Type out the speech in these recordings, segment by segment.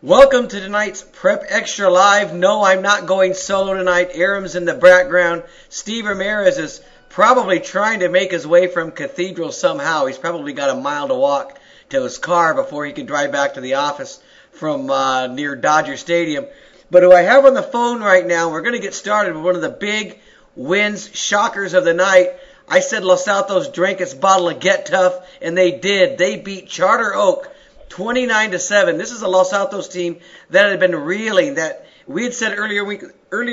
Welcome to tonight's Prep Extra Live. No, I'm not going solo tonight. Aram's in the background. Steve Ramirez is probably trying to make his way from Cathedral somehow. He's probably got a mile to walk to his car before he can drive back to the office from near Dodger Stadium. But who I have on the phone right now, we're going to get started with one of the big wins, shockers of the night. I said Los Altos drank its bottle of Get Tough, and they did. They beat Charter Oak 29-7. This is a Los Altos team that had been reeling. That we had said earlier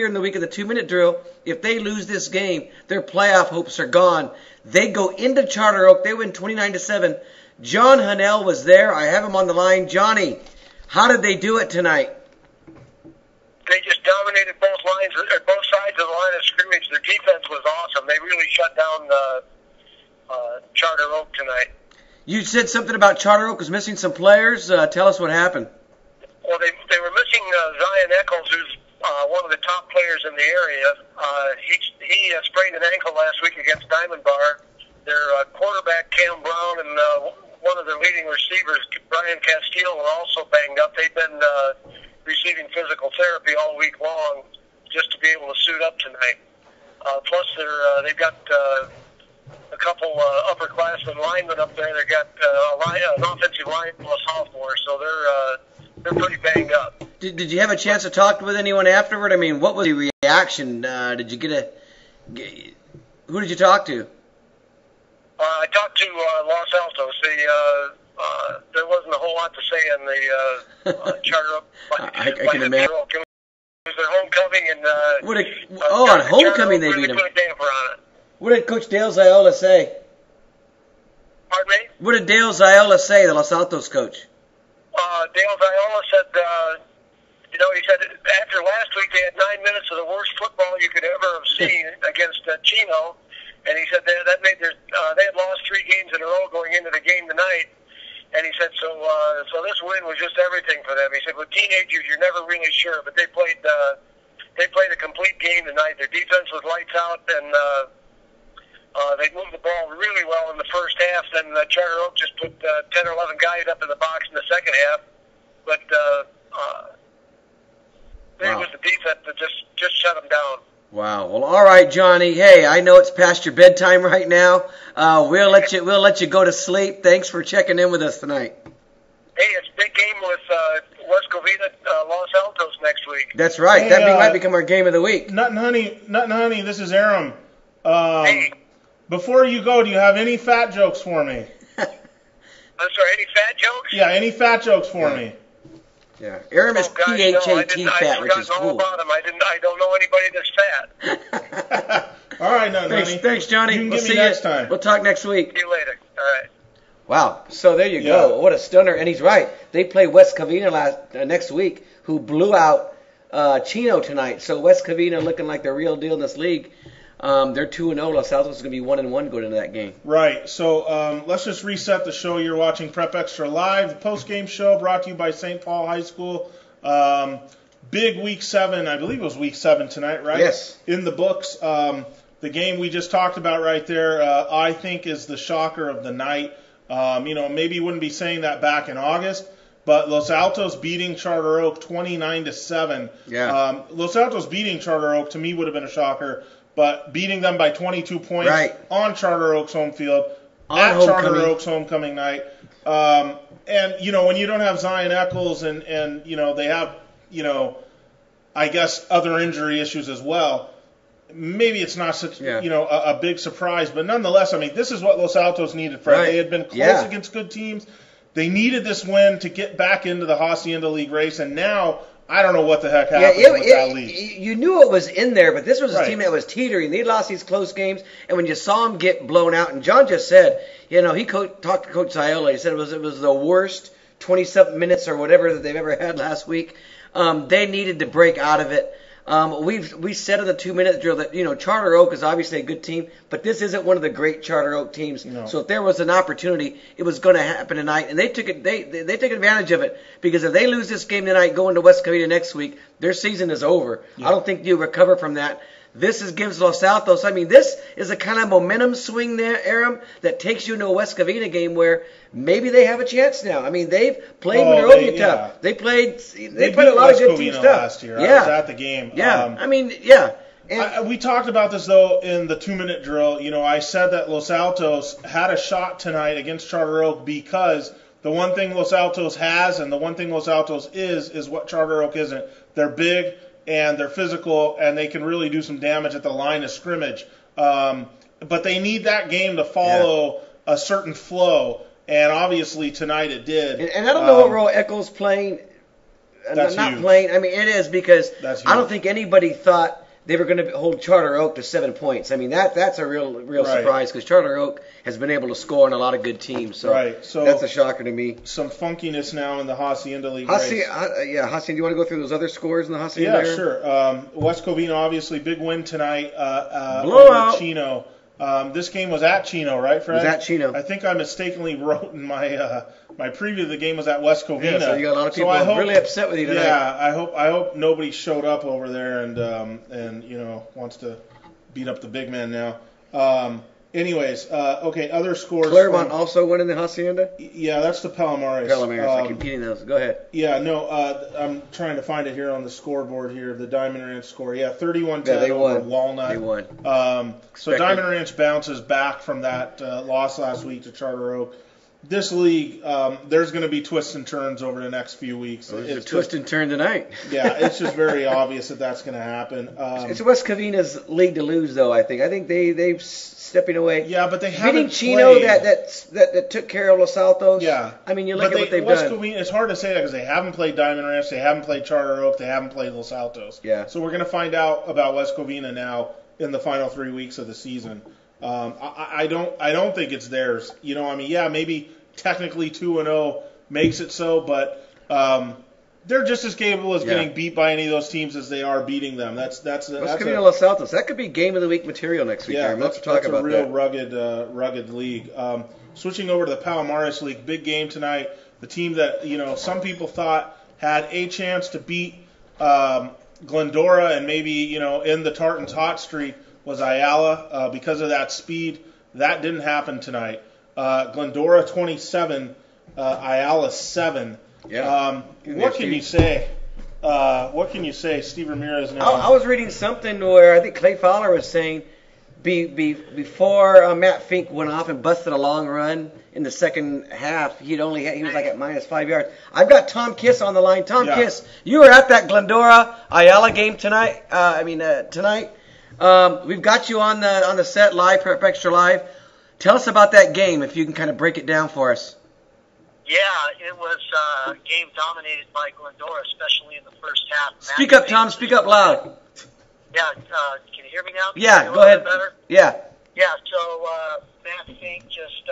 in the week of the 2-minute drill, if they lose this game, their playoff hopes are gone. They go into Charter Oak. They win 29-7. John Hunnell was there. I have him on the line. Johnny, how did they do it tonight? They just dominated both sides of the line of scrimmage. Their defense was awesome. They really shut down Charter Oak tonight. You said something about Charter Oak was missing some players. Tell us what happened. Well, they were missing Zion Eccles, who's one of the top players in the area. He sprained an ankle last week against Diamond Bar. Their quarterback, Cam Brown, and one of their leading receivers, Brian Castile, were also banged up. They've been receiving physical therapy all week long just to be able to suit up tonight. Plus, they've got a couple upperclassmen linemen up there. They've got an offensive line plus sophomore, so they're pretty banged up. Did you have a chance to talk with anyone afterward? I mean, what was the reaction? Did you who did you talk to? I talked to Los Altos. There wasn't a whole lot to say on the Charter Oak. I can imagine. It was their homecoming, and on homecoming they beat them. Put a damper on it. What did Coach Dale Ziola say? Pardon me? What did Dale Ziola say, the Los Altos coach? Dale Ziola said, he said after last week they had 9 minutes of the worst football you could ever have seen against Chino, and he said that made they had lost 3 games in a row going into the game tonight, and he said so this win was just everything for them. He said with teenagers you're never really sure, but they played a complete game tonight. Their defense was lights out, and they moved the ball really well in the first half. Then Charter Oak just put 10 or 11 guys up in the box in the second half. But it was the defense that just shut them down. Wow. Well, all right, Johnny. Hey, I know it's past your bedtime right now. We'll let you go to sleep. Thanks for checking in with us tonight. Hey, it's a big game with West Covina, Los Altos next week. That's right. Hey, that might become our game of the week. Nuttin' Honey, this is Aram. Hey. Before you go, do you have any fat jokes for me? I'm sorry, any fat jokes? Yeah, any fat jokes for me? Yeah, Aram is P-H-A-T fat, which is cool. All about him. I don't know anybody that's fat. All right, Honey. Thanks, Johnny. We'll see you next time. We'll talk next week. See you later. All right. Wow. So there you go. What a stunner. And he's right. They play West Covina next week, who blew out Chino tonight. So West Covina looking like the real deal in this league. They're 2-0. Los Altos is going to be 1-1 going into that game. Right. So let's just reset the show. You're watching Prep Extra Live, the post-game show brought to you by St. Paul High School. Big Week 7. I believe it was Week 7 tonight, right? Yes. In the books. The game we just talked about right there, I think, is the shocker of the night. Maybe you wouldn't be saying that back in August, but Los Altos beating Charter Oak 29-7. Yeah. Los Altos beating Charter Oak to me would have been a shocker. But beating them by 22 points on Charter Oak's home field, at Charter Oak's homecoming night. And, when you don't have Zion Eccles and they have, I guess other injury issues as well, maybe it's not such, a big surprise. But nonetheless, I mean, this is what Los Altos needed, Fred. They had been close against good teams. They needed this win to get back into the Hacienda League race, and now I don't know what the heck happened with that league. You knew it was in there, but this was a team that was teetering. They lost these close games, and when you saw them get blown out, and John just said, he talked to Coach Ziola. He said it was the worst 20-something minutes or whatever that they've ever had last week. They needed to break out of it. We said in the 2-minute drill that Charter Oak is obviously a good team, but this isn't one of the great Charter Oak teams. No. So if there was an opportunity, it was going to happen tonight, and they took it. They took advantage of it, because if they lose this game tonight, going to West Covina next week, their season is over. Yeah. I don't think you recover from that. This gives Los Altos. I mean, this is a kind of momentum swing there, Aram, that takes you into a West Covina game where maybe they have a chance now. I mean, they've played Monrovia tough. Yeah. They played a lot of good team stuff last year. Yeah. I was at the game. Yeah. I mean, yeah. We talked about this, though, in the 2-minute drill. You know, I said that Los Altos had a shot tonight against Charter Oak because the one thing Los Altos has and the one thing Los Altos is what Charter Oak isn't. They're big and they're physical and they can really do some damage at the line of scrimmage. But they need that game to follow a certain flow, and obviously tonight it did. And I don't know what role Eccles playing. That's not huge. playing. I mean, it is because I don't think anybody thought they were going to hold Charter Oak to 7 points. I mean, that's a real surprise because Charter Oak has been able to score on a lot of good teams. So that's a shocker to me. Some funkiness now in the Hacienda League Hacienda, do you want to go through those other scores in the Hacienda? Yeah, sure. West Covina, obviously, big win tonight. Blowout. Over Chino. This game was at Chino, right, Fred? It was at Chino. I think I mistakenly wrote in my my preview the game was at West Covina. Yeah, so you got a lot of people really upset with you tonight. Yeah, I hope nobody showed up over there and you know wants to beat up the big man now. Anyways, okay, other scores. Claremont also won in the Hacienda? Yeah, that's the Palomares. I keep beating those. Go ahead. Yeah, no, I'm trying to find it here on the scoreboard here, the Diamond Ranch score. Yeah, 31-10 over Walnut. They won. So Diamond Ranch bounces back from that loss last week to Charter Oak. This league, there's going to be twists and turns over the next few weeks. It's a twist and turn tonight. Yeah, it's just very obvious that that's going to happen. It's West Covina's league to lose, though. I think they've stepping away. Yeah, but they haven't beating Chino played. that took care of Los Altos. Yeah, I mean, you look at what they've West done. Covina, it's hard to say that because they haven't played Diamond Ranch, they haven't played Charter Oak, they haven't played Los Altos. Yeah. So we're going to find out about West Covina now in the final 3 weeks of the season. I don't think it's theirs. You know, I mean, yeah, maybe technically 2-0 makes it so, but they're just as capable as getting beat by any of those teams as they are beating them. West Covina Los Altos. That could be game of the week material next week. Yeah, let's talk about that. That's a real rugged league. Switching over to the Palomares League, big game tonight. The team that some people thought had a chance to beat Glendora and maybe in the Tartans hot streak was Ayala because of that speed. That didn't happen tonight. Glendora 27, Ayala 7. Yeah. What can you say? Steve Ramirez now. I was reading something where I think Clay Fowler was saying before Matt Fink went off and busted a long run in the second half, he was like at -5 yards. I've got Tom Kiss on the line. Tom Kiss, you were at that Glendora Ayala game tonight. Tonight. We've got you on the set live, PrepXtra Live. Tell us about that game, if you can kind of break it down for us. Yeah, it was a game dominated by Glendora, especially in the first half. Speak up, Tom. Speak up loud. Yeah, can you hear me now? Yeah, go ahead. Better? Yeah. Yeah, so Matt Fink just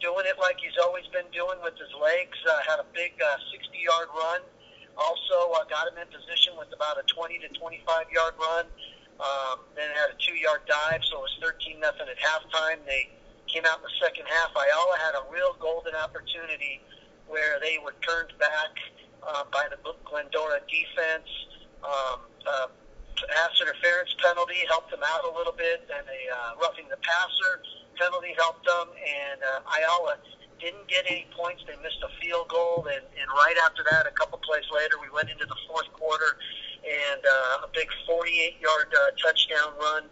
doing it like he's always been doing with his legs. Had a big 60-yard run. Also got him in position with about a 20 to 25-yard run. Then had a 2-yard dive, so it was 13-0 at halftime. They came out in the second half. Ayala had a real golden opportunity where they were turned back by the Glendora defense. Pass interference penalty helped them out a little bit, and a roughing the passer penalty helped them, and Ayala didn't get any points. They missed a field goal, and right after that, a couple plays later, we went into the fourth quarter, and a big 48-yard touchdown run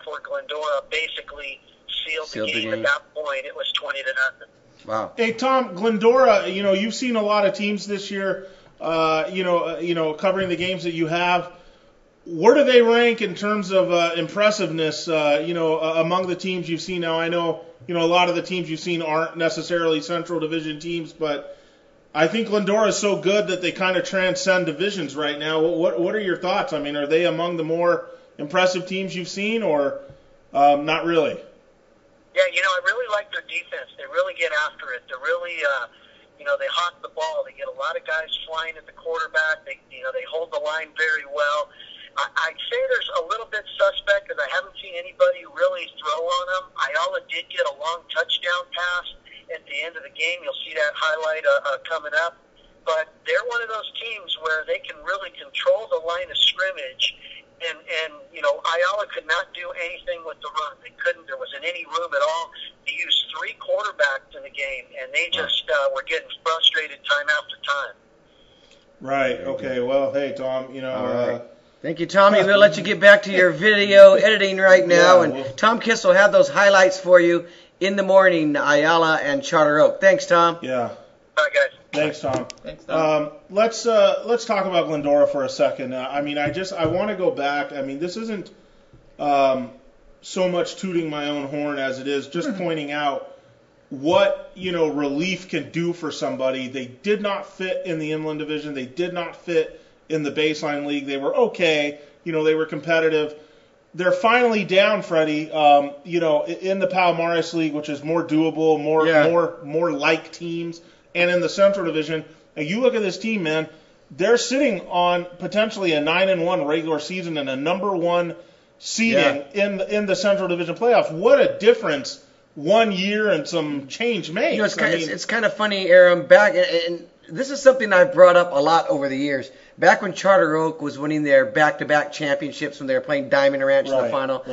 for Glendora basically sealed the game. At that point. It was 20-0. Wow. Hey, Tom, Glendora, you've seen a lot of teams this year, covering the games that you have. Where do they rank in terms of impressiveness, among the teams you've seen? Now, I know, a lot of the teams you've seen aren't necessarily Central Division teams, but I think Glendora is so good that they kind of transcend divisions right now. What are your thoughts? I mean, are they among the more impressive teams you've seen, or not really? Yeah, I really like their defense. They really get after it. They're really, they hawk the ball. They get a lot of guys flying at the quarterback. They hold the line very well. I'd say there's a little bit suspect because I haven't seen anybody really throw on them. Ayala did get a long touchdown pass at the end of the game. You'll see that highlight coming up. But they're one of those teams where they can really control the line of scrimmage And Ayala could not do anything with the run. They couldn't. There wasn't any room at all. He used 3 quarterbacks in the game, and they just were getting frustrated time after time. Right. Okay. Well, hey, Tom. All right. Thank you, Tommy. We'll let you get back to your video editing right now, and Tom Kiss will have those highlights for you in the morning, Ayala and Charter Oak. Thanks, Tom. Yeah. Bye, guys. Thanks, Tom. Thanks, Tom. Let's talk about Glendora for a second. I want to go back. I mean, this isn't so much tooting my own horn as it is just pointing out what relief can do for somebody. They did not fit in the Inland Division. They did not fit in the Baseline League. They were okay. They were competitive. They're finally down, Freddie. In the Palomares League, which is more doable, more like teams. And in the Central Division, and you look at this team, man, they're sitting on potentially a 9-1 regular season and a number 1 seeding in the Central Division playoffs. What a difference 1 year and some change makes. It's kind of funny, Aram. Back and this is something I've brought up a lot over the years. Back when Charter Oak was winning their back-to-back championships when they were playing Diamond Ranch in the final,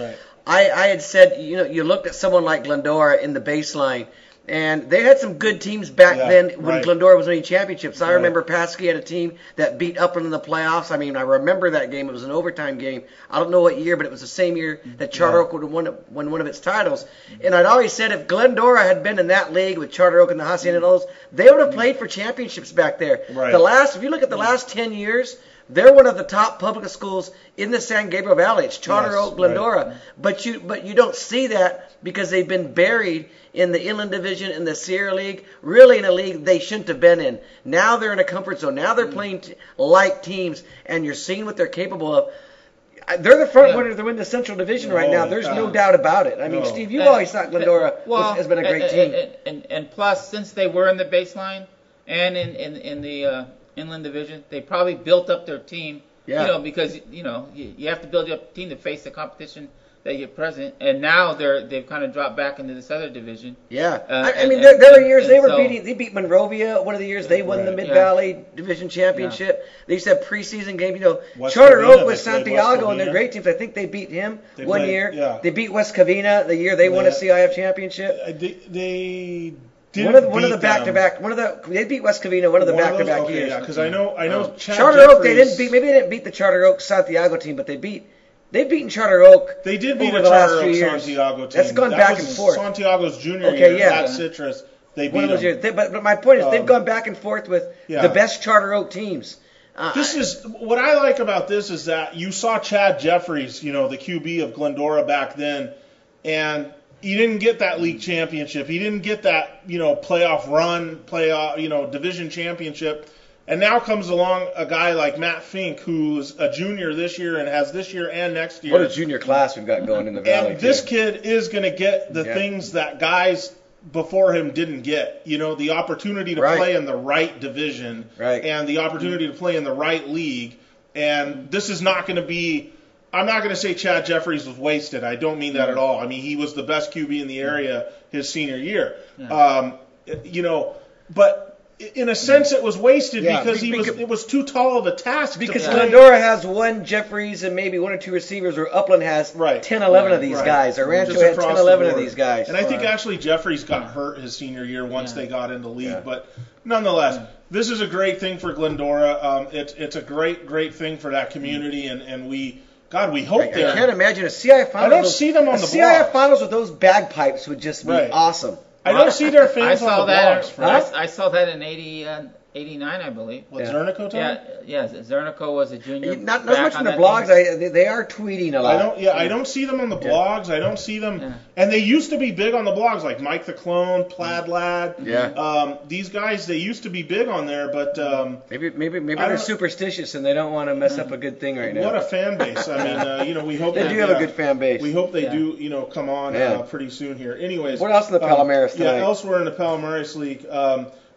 I had said, you looked at someone like Glendora in the Baseline. And they had some good teams back then when Glendora was winning championships. I remember Paskey had a team that beat Upland in the playoffs. I mean, I remember that game. It was an overtime game. I don't know what year, but it was the same year that Charter Oak would have won one of its titles. And I'd always said if Glendora had been in that league with Charter Oak and the Hacienda and all those, they would have played for championships back there. Right. If you look at the last 10 years, they're one of the top public schools in the San Gabriel Valley. It's Charter Oak, Glendora. Right. But you don't see that because they've been buried in the Inland Division, in the Sierra League, really in a league they shouldn't have been in. Now they're in a comfort zone. Now they're playing like teams, and you're seeing what they're capable of. They're the front runner to win the Central Division right now. There's no doubt about it. I mean, Steve, you've always thought Glendora has been a great team. And plus, since they were in the Baseline and in the Inland Division, they probably built up their team. Yeah. Because you have to build up a team to face the competition that you're present, and now they've kind of dropped back into this other division. Yeah, there were years they beat Monrovia. One of the years they won the Mid Valley Division Championship. Yeah. They used to have preseason games. Charter Oak with Santiago and their great teams. I think they beat him one year. Yeah. They beat West Covina the year they won a CIF championship. They one of the back-to-back. They beat West Covina one of the back-to-back years. Yeah, because I know Charter Oak. They didn't beat. Maybe they didn't beat the Charter Oak Santiago team, but They've beaten Charter Oak. They did beat the Charter Oak Santiago team. That's gone back and forth. Santiago's junior year at Citrus. They beat them. But my point is they've gone back and forth with the best Charter Oak teams. This is what I like about this is that you saw Chad Jeffries, the QB of Glendora back then, and he didn't get that league championship. He didn't get that playoff run, division championship. And now comes along a guy like Matt Fink, who's a junior this year and has this year and next year. What a junior class we've got going in the Valley. And this kid is going to get the things that guys before him didn't get. The opportunity to play in the right division and the opportunity to play in the right league. And this is not going to be – I'm not going to say Chad Jeffries was wasted. I don't mean that at all. I mean, he was the best QB in the area his senior year. But – in a sense, it was wasted because it was too tall of a task. Because Glendora has one Jeffries and maybe one or two receivers, or Upland has 10, 11 of these guys, or Rancho had 10, 11 of these guys. And I think actually Jeffries got hurt his senior year once they got into league. Yeah. But nonetheless, this is a great thing for Glendora. It's a great thing for that community, and we hope they're. I can't imagine a CIF finals. I don't see them on the CIF finals with those bagpipes would just be awesome. I don't see their fans on the blogs. I saw that in 89, I believe. What, Zernico time? Yeah, Zernico was a junior. Not much on the blogs. They are tweeting a lot. I don't see them on the blogs. I don't see them. Yeah. And they used to be big on the blogs, like Mike the Clone, Plaid Lad. Yeah. These guys, they used to be big on there, but maybe they're superstitious and they don't want to mess up a good thing right now. What a fan base! I mean, we hope they do have a good fan base. We hope they do, come on pretty soon here. Anyways, what else in the Palomares tonight? Yeah, elsewhere in the Palomares League.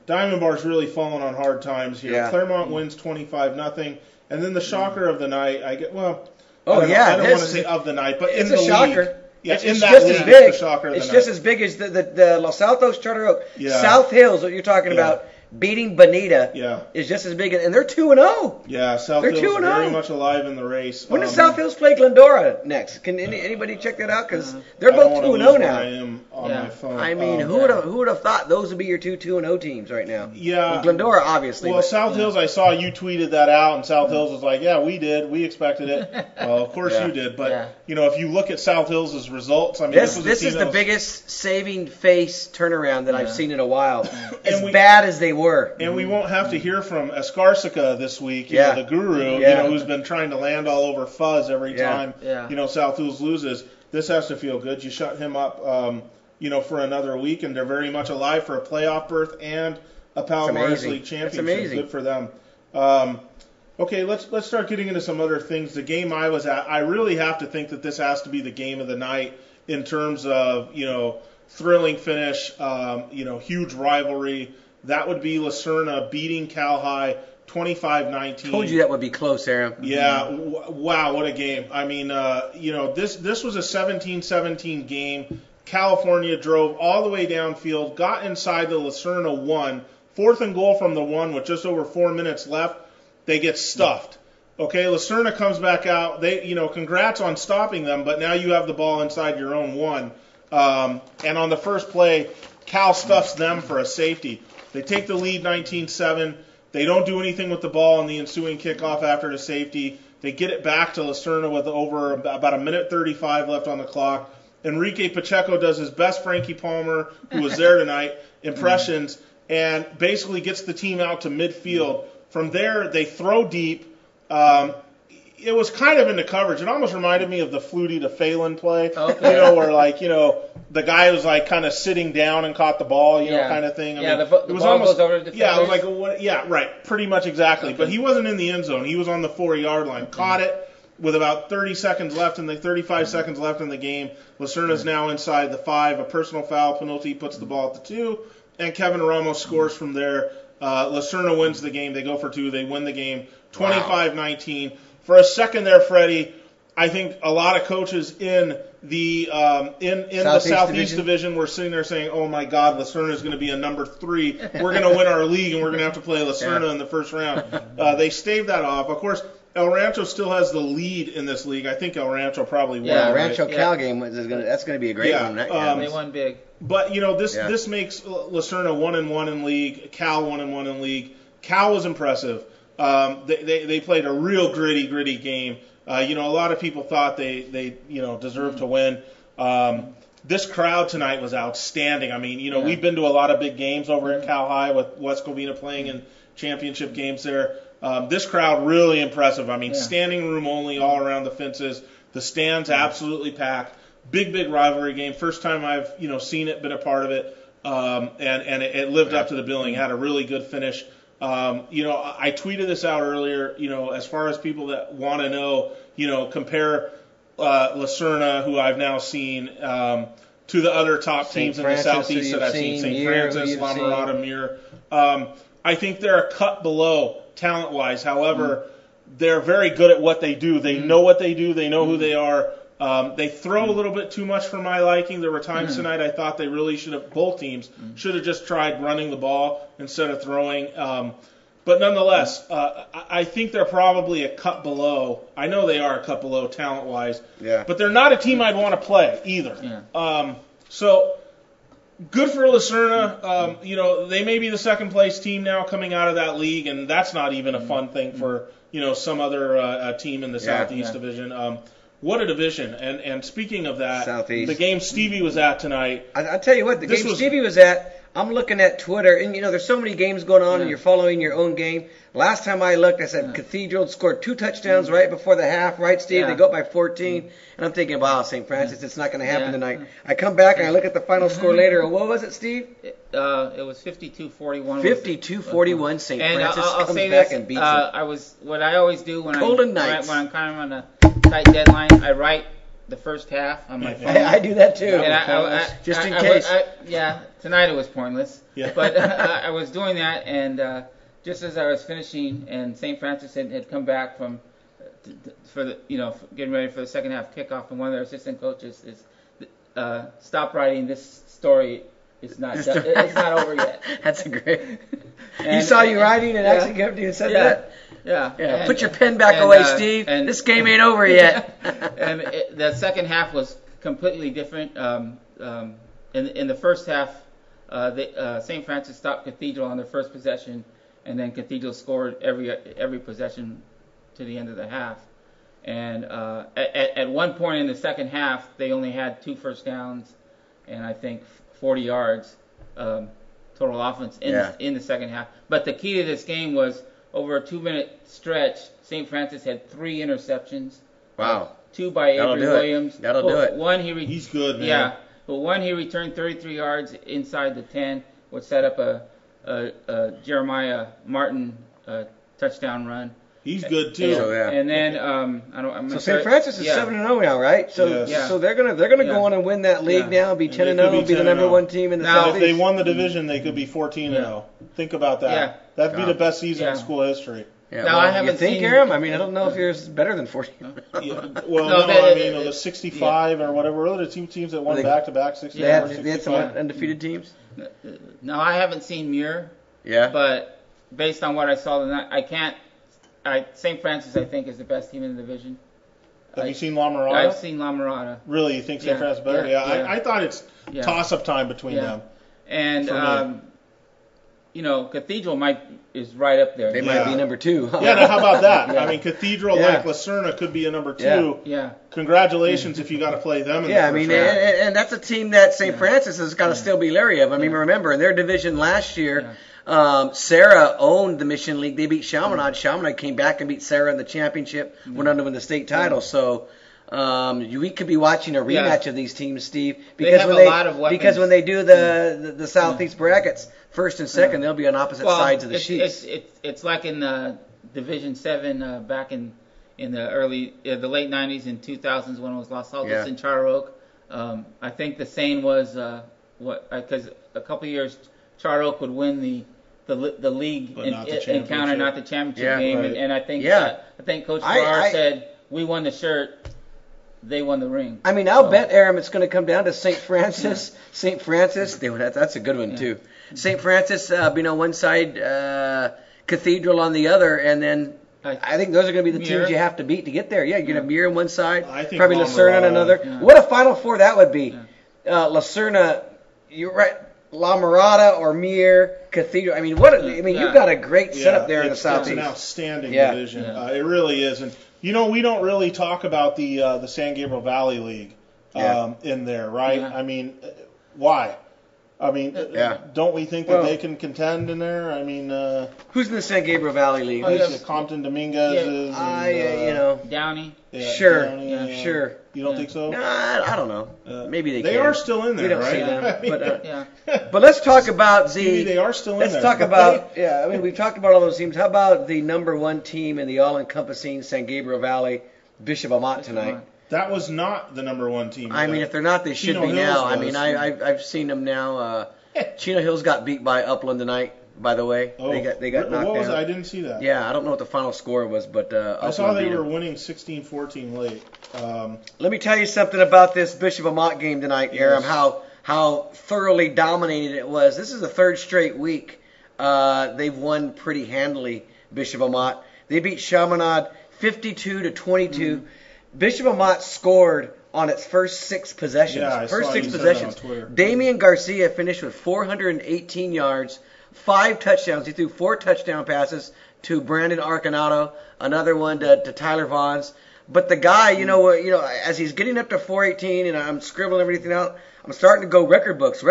Diamond Bar's really fallen on hard times here. Yeah. Claremont wins 25-0 , and then the shocker of the night. I don't want to say of the night, but in the shocker. League. Yeah, it's just as big. It's just as big as the Los Altos Charter Oak. Yeah. South Hills, what you're talking about, beating Bonita is just as big, and they're 2-0. Yeah, South Hills is very much alive in the race. When does South Hills play Glendora next? Can anybody check that out? Because they're both 2-0 now. I am on my phone. I mean, who would have thought those would be your two 2-0 teams right now? Yeah. Well, Glendora, obviously. Well, South Hills, I saw you tweeted that out, and South Hills was like, yeah, we did. We expected it. Well, of course you did. But, if you look at South Hills' results, I mean, this is the biggest saving face turnaround that I've seen in a while. As bad as they were. And we won't have to hear from Escarsica this week, the guru, who's been trying to land all over Fuzz every time, South Hills loses. This has to feel good. You shut him up, for another week, and they're very much alive for a playoff berth and a Palomares League championship. That's amazing. Good for them. Okay, let's start getting into some other things. The game I was at, I really have to think that this has to be the game of the night in terms of, thrilling finish, huge rivalry. That would be Lucerna beating Cal High 25-19. Told you that would be close, Aram. Yeah, wow, what a game. I mean, this was a 17-17 game. California drove all the way downfield, got inside the Lucerna 1, 4th and goal from the 1 with just over 4 minutes left. They get stuffed. Okay, Lucerna comes back out. They, congrats on stopping them, but now you have the ball inside your own 1. And on the first play, Cal stuffs them for a safety. They take the lead 19-7. They don't do anything with the ball in the ensuing kickoff after the safety. They get it back to Lucerna with over about a minute 35 left on the clock. Enrique Pacheco does his best Frankie Palmer, who was there tonight, impressions, and basically gets the team out to midfield. From there, they throw deep. It was kind of into coverage. It almost reminded me of the Flutie to Phelan play, where the guy was kind of sitting down and caught the ball, kind of thing. The ball almost goes over to the it was right, pretty much exactly. Okay. But he wasn't in the end zone. He was on the 4-yard line. Caught it with about 35 seconds left in the game. Lucerna's now inside the 5. A personal foul penalty puts the ball at the 2, and Kevin Ramos scores from there. Lucerna wins the game. They go for 2. They win the game 25-19. For a second there, Freddie, I think a lot of coaches in the the Southeast Division were sitting there saying, "Oh my God, Lucerna is going to be a number 3. We're going to win our league, and we're going to have to play Lucerna in the first round." They staved that off. Of course, El Rancho still has the lead in this league. I think El Rancho probably won. Yeah, Rancho Cal game that's going to be a great one. They won big. But this makes Lucerna 1-1 in league. Cal 1-1 in league. Cal was impressive. They played a real gritty game. A lot of people thought they deserved to win. This crowd tonight was outstanding. I mean, we've been to a lot of big games over at Cal High with West Covina playing in championship games there. This crowd really impressive. I mean, standing room only all around the fences. The stands absolutely packed. Big rivalry game. First time I've seen it, been a part of it, and it lived up to the billing. Had a really good finish. I tweeted this out earlier. As far as people that want to know, compare Lucerna, who I've now seen, to the other top teams in the Southeast that I've seen. St. Francis, La Mirada, Muir. I think they're a cut below talent-wise. However, they're very good at what they do. They know what they do. They know who they are. They throw a little bit too much for my liking. There were times tonight I thought they really should have, both teams, should have just tried running the ball instead of throwing. But nonetheless, I think they're probably a cut below. I know they are a cut below talent-wise. Yeah. But they're not a team I'd want to play either. Yeah. So good for Lucerna. They may be the second-place team now coming out of that league, and that's not even a fun thing for some other team in the Southeast Division. What a division. And speaking of that, Southeast. The game Stevie was at tonight. I tell you what, Stevie was at, I'm looking at Twitter, and there's so many games going on, and you're following your own game. Last time I looked, I said Cathedral scored 2 touchdowns right before the half, right, Steve? They go up by 14, and I'm thinking, wow, St. Francis, it's not going to happen tonight. I come back, and I look at the final score later, and what was it, Steve? It was 52-41. 52-41, St. Francis I'll comes say back this, and beats them. What I always do when Golden when Knights. I'm kind of on a tight deadline, I write the first half on my phone. I do that too. And just in case. Tonight it was pointless. Yeah. But I was doing that, and just as I was finishing, and St. Francis had come back from for the getting ready for the second half kickoff, and one of their assistant coaches is stop writing this story. It's not over yet. That's a great. He saw you writing and actually came to you and said that? Yeah. And, put your pen back away, Steve. This game ain't over yet. And the second half was completely different. In the first half, St. Francis stopped Cathedral on their first possession, and then Cathedral scored every possession to the end of the half. And at one point in the second half, they only had 2 first downs and I think 40 yards total offense in the second half. But the key to this game was over a 2-minute stretch, St. Francis had 3 interceptions. Wow. 2 by Avery Williams. That'll do it. He's good, man. Yeah. But one he returned 33 yards inside the 10, which set up a Jeremiah Martin touchdown run. He's good too. And then So St. Francis is 7-0 now, right? So so they're gonna go on and win that league now, be 10-0, be the number 1 team in the Southeast. If they won the division, they could be 14-0. Think about that. Yeah. That'd be the best season in school history. Yeah, now, I haven't seen Aram? I mean, I don't know if you're better than 14. The 65 or whatever. What are the 2 teams that won back-to-back 65? They had some undefeated teams. No, I haven't seen Muir. Yeah. But based on what I saw tonight, St. Francis, I think, is the best team in the division. Have you seen La Mirada? I've seen La Mirada. Really? You think St. Francis is better? Yeah. I thought it's toss-up time between them. And, Cathedral is right up there. They might be number 2. Yeah, now how about that? I mean, Cathedral, like Lacerna, could be a number 2. Yeah. Congratulations if you got to play them in the first round. And that's a team that St. Francis has got to still be leery of. I mean, remember, in their division last year, Sarah owned the Mission League. They beat Chaminade. Chaminade came back and beat Sarah in the championship, went on to win the state title. So we could be watching a rematch of these teams, Steve, because when they do the Southeast brackets, first and second, they'll be on opposite sides of the sheets. It's like in Division 7 back in the late 90s and 2000s when it was Los Altos and Charter Oak. I think the saying was because a couple of years Charter Oak would win the league encounter, not the championship game, right. and I think Coach Farrar said we won the shirt. They won the ring. I mean, I'll bet, Aram, it's going to come down to St. Francis. Yeah. St. Francis, that's a good one, too. St. Francis being on one side, Cathedral on the other, and then I think those are going to be the teams you have to beat to get there. Yeah, you're going to have Muir on one side, probably Lacerna on another. Yeah. What a Final Four that would be. Yeah. Lacerna, you're right, La Mirada or Muir, Cathedral. I mean, you've got a great setup there in the Southeast. It's an outstanding division. Yeah. It really is. And we don't really talk about the San Gabriel Valley League in there, right? Yeah. I mean, why? I mean, don't we think that they can contend in there? I mean, who's in the San Gabriel Valley League? Compton Dominguez Downey. Yeah, sure, Downey, sure. You don't think so? No, I don't know. Maybe they are still in there, we don't right? See them, but let's talk about they are still in there. Let's talk about we've talked about all those teams. How about the number 1 team in the all-encompassing San Gabriel Valley, Bishop Amat tonight? That was not the number 1 team. I mean, if they're not, they should be now. I mean, I've seen them now. Chino Hills got beat by Upland tonight, by the way. Oh, they got knocked down. I didn't see that. Yeah, I don't know what the final score was, but I saw they were winning 16-14 late. Let me tell you something about this Bishop Amat game tonight, Aram, how thoroughly dominated it was. This is the 3rd straight week. They've won pretty handily, Bishop Amat. They beat Chaminade 52-22. Mm-hmm. Bishop Amat scored on its first 6 possessions. Yeah, first 6 possessions. Damian Garcia finished with 418 yards, 5 touchdowns. He threw 4 touchdown passes to Brandon Arcanato, another one to Tyler Vaughns. But the guy, as he's getting up to 418, and I'm scribbling everything out, I'm starting to go record books.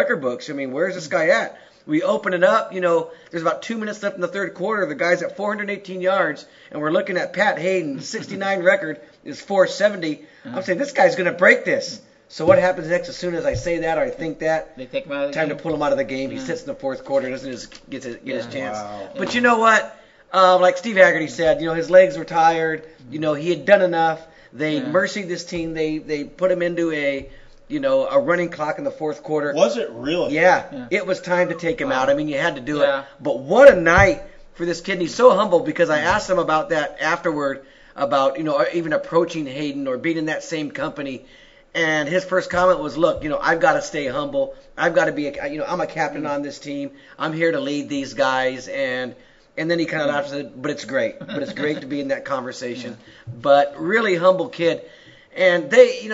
I mean, where's this guy at? We open it up, there's about 2 minutes left in the 3rd quarter. The guy's at 418 yards, and we're looking at Pat Hayden, 69 record is 470. I'm saying this guy's going to break this. So what happens next? As soon as I say that or I think that, they take him out of the time game? To pull him out of the game. He sits in the 4th quarter, doesn't get his chance. Wow. But you know what? Like Steve Haggerty said, his legs were tired. He had done enough. They mercied this team. They put him into a running clock in the 4th quarter. Was it really? Yeah. It was time to take him out. I mean, you had to do it. But what a night for this kid. And he's so humble because I asked him about that afterward, about, even approaching Hayden or being in that same company. And his first comment was, look, I've got to stay humble. I've got to be, I'm a captain on this team. I'm here to lead these guys. And then he kind of laughed and said, but it's great. But it's great to be in that conversation. But really humble kid. And they,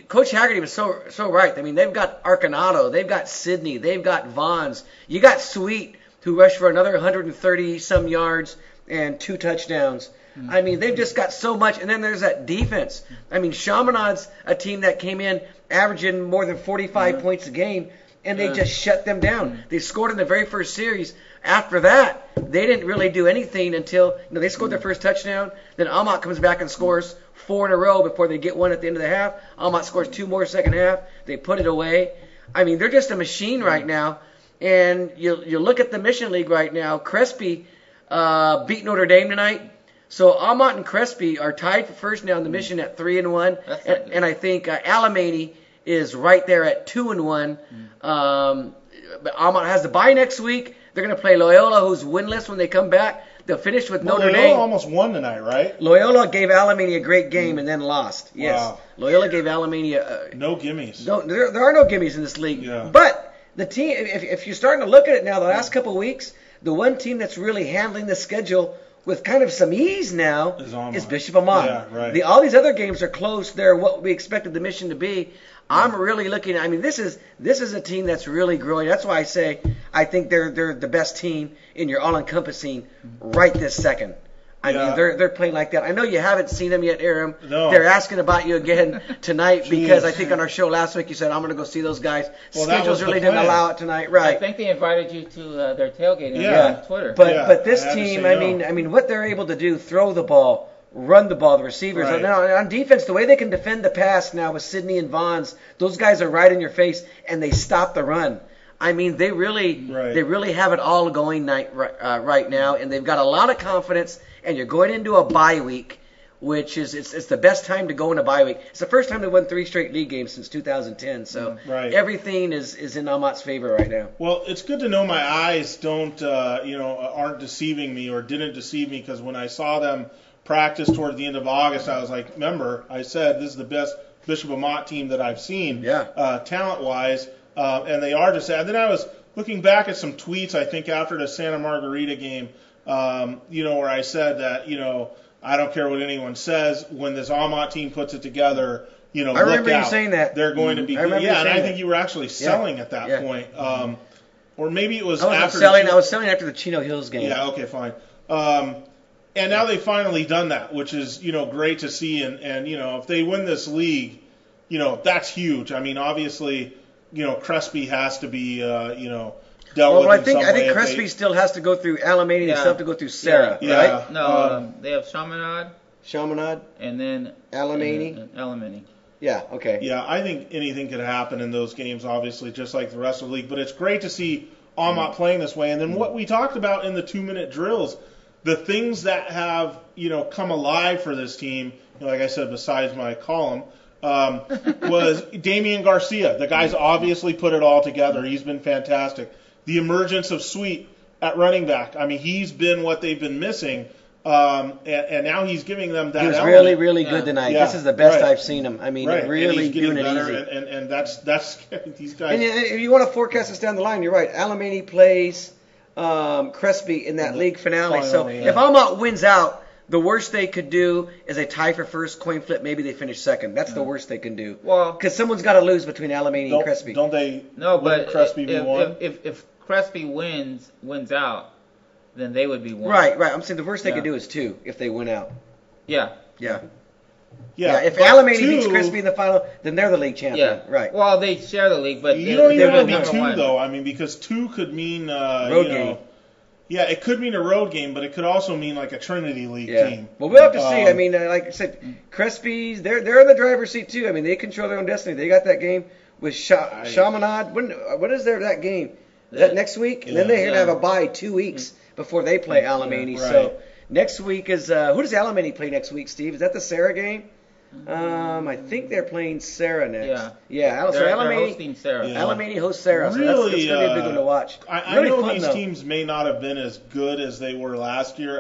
Coach Haggerty was so right. I mean, they've got Arcanado. They've got Sidney. They've got Vons. You got Sweet, who rushed for another 130-some yards and 2 touchdowns. I mean, they've just got so much. And then there's that defense. I mean, Chaminade's a team that came in averaging more than 45 points a game, and they just shut them down. They scored in the very first series. After that, they didn't really do anything until they scored their first touchdown. Then Amat comes back and scores 4 in a row before they get one at the end of the half. Amat scores 2 more second half. They put it away. I mean, they're just a machine right now. And you look at the Mission League right now. Crespi beat Notre Dame tonight. So Amat and Crespi are tied for first now in the Mission at 3-1, and I think Alamany is right there at 2-1. But Amat has the bye next week. They're going to play Loyola, who's winless when they come back. They'll finish with Notre Dame. Loyola almost won tonight, right? Loyola gave Alamany a great game and then lost. Yes, wow. Loyola gave Alamany no gimmies. There are no gimmies in this league. Yeah. But the team, if you're starting to look at it now, the last couple of weeks, the one team that's really handling the schedule with kind of some ease now is Bishop Amat. Yeah, right. All these other games are close. They're what we expected the Mission to be. I'm really looking. I mean, this is a team that's really growing. That's why I say I think they're the best team in your all-encompassing right this second. I mean, they're playing like that. I know you haven't seen them yet, Aram. No. They're asking about you again tonight because I think on our show last week you said I'm going to go see those guys. Well, Schedules really didn't allow it tonight, right? I think they invited you to their tailgate on Twitter. But this team, I mean, what they're able to do, throw the ball, run the ball, the receivers. Right. Now, on defense, the way they can defend the pass now with Sidney and Vons, those guys are right in your face and they stop the run. I mean, they really have it all going right now, and they've got a lot of confidence. And you're going into a bye week, which is it's the best time to go in a bye week. It's the first time they won 3 straight league games since 2010. So everything is in Amat's favor right now. Well, it's good to know my eyes aren't deceiving me or didn't deceive me, because when I saw them practice toward the end of August, I was like, remember, I said this is the best Bishop Amat team that I've seen, talent-wise, and they are just. And then I was looking back at some tweets, I think after the Santa Margarita game. Where I said that, I don't care what anyone says, when this Amat team puts it together, I remember you saying that. They're going to be good. Yeah, and I think you were actually selling at that point. Or maybe it was after I was selling after the Chino Hills game. Yeah, okay, fine. And now they've finally done that, which is, great to see. And if they win this league, that's huge. I mean, obviously, Crespi has to be, Well, I think Crespi still has to go through Alamany and still have to go through Sarah, right? No, they have Chaminade, and then Alamany. Yeah, okay. Yeah, I think anything could happen in those games, obviously, just like the rest of the league. But it's great to see Amat playing this way. And then what we talked about in the 2-minute drills, the things that have come alive for this team, like I said, besides my column, was Damian Garcia. The guy's obviously put it all together. He's been fantastic. The emergence of Sweet at running back. I mean, he's been what they've been missing, and now he's giving them that. He was element. really, really good tonight. Yeah. This is the best I've seen him. I mean, really doing it easy. And that's these guys. And if you want to forecast us down the line, you're right. Alamany plays Crespi in that league finale. So if Amat wins out, the worst they could do is a tie for first, coin flip. Maybe they finish second. That's the worst they can do. Well, because someone's got to lose between Alamany and Crespi. Don't they? No, but Crespi be one? If Crespi wins out, then they would be one. Right. I'm saying the worst they could do is 2 if they win out. Yeah. If Alamany beats Crespi in the final, then they're the league champion. Yeah. Right. Well, they share the league, but you don't even want to be 2 though. I mean, because 2 could mean road game. Yeah, it could mean a road game, but it could also mean like a Trinity League team. Well, we'll have to see. I mean, like I said, Crespi's they're in the driver's seat too. I mean, they control their own destiny. They got that game with Chaminade. When is that game? Is that next week? And then they're going to have a bye 2 weeks before they play Alamany. Right. So next week is who does Alamany play next week, Steve? Is that the Sarah game? I think they're playing Sarah next. Yeah. So they're hosting Sarah. Alamany hosts Sarah. So really, that's going to be a big one to watch. I know these teams may not have been as good as they were last year,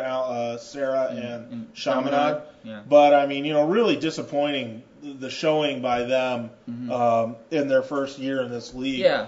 Sarah and Chaminade. Yeah. But I mean, really disappointing the showing by them in their first year in this league. Yeah.